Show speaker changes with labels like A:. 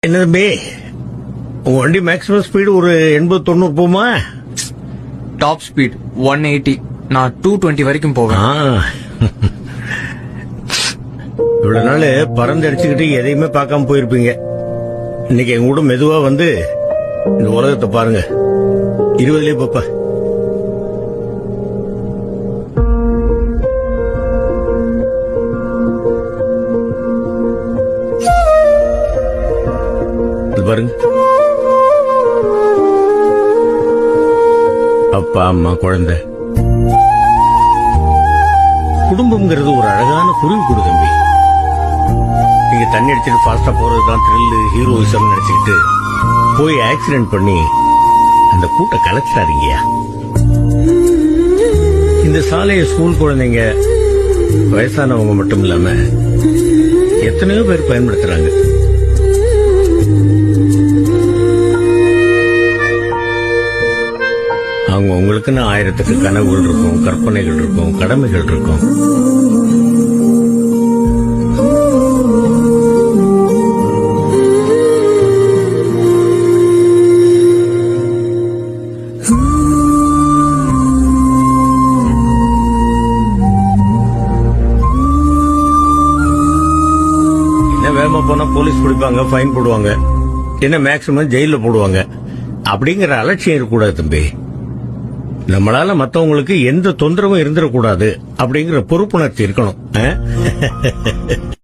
A: என்ன தம்பி, உங்க வண்டி மேக்ஸிமம் ஸ்பீடு ஒரு 80-90 போமா?
B: Top speed 180. நான் 220 வரைக்கும் போவேன்.
A: இவ்வளவு நாள் பறந்து அடிச்சுக்கிட்டு எதையுமே பார்க்காம போயிருப்பீங்க. இன்னைக்கு எங்க கூட மெதுவா வந்து இந்த உலகத்தை பாருங்க. 20லயே பாப்பா. இது பாருங்க, அப்பா அம்மா குழந்தை. குடும்பம்ங்கிறது ஒரு அழகான குருவி கூடு தம்பி. நீங்க தண்ணி அடிச்சுட்டு ஃபாஸ்டா போறதுதான் த்ரில்லு, ஹீரோயிசம் நினைச்சுக்கிட்டு போய் ஆக்சிடென்ட் பண்ணி அந்த கூட்ட கலைச்சிட்டாருங்கய்யா. இந்த சாலையை ஸ்கூல் குழந்தைங்க, வயசானவங்க மட்டும் இல்லாம எத்தனையோ பேர் பயன்படுத்துறாங்க. அவங்க உங்களுக்குன்னு 1000 கனவுகள் இருக்கும், கற்பனைகள் இருக்கும், கடமைகள் இருக்கும். என்ன வேகமா போனா போலீஸ் பிடிப்பாங்க, ஃபைன் போடுவாங்க, என்ன மேக்சிமம் ஜெயில போடுவாங்க. அப்படிங்கிற அலட்சியம் இருக்கக்கூடாது தம்பி. நம்மளால மத்தவங்களுக்கு எந்த தொந்தரவும் இருந்துடக்கூடாது அப்படிங்கிற பொறுப்புணர்ச்சி இருக்கணும்.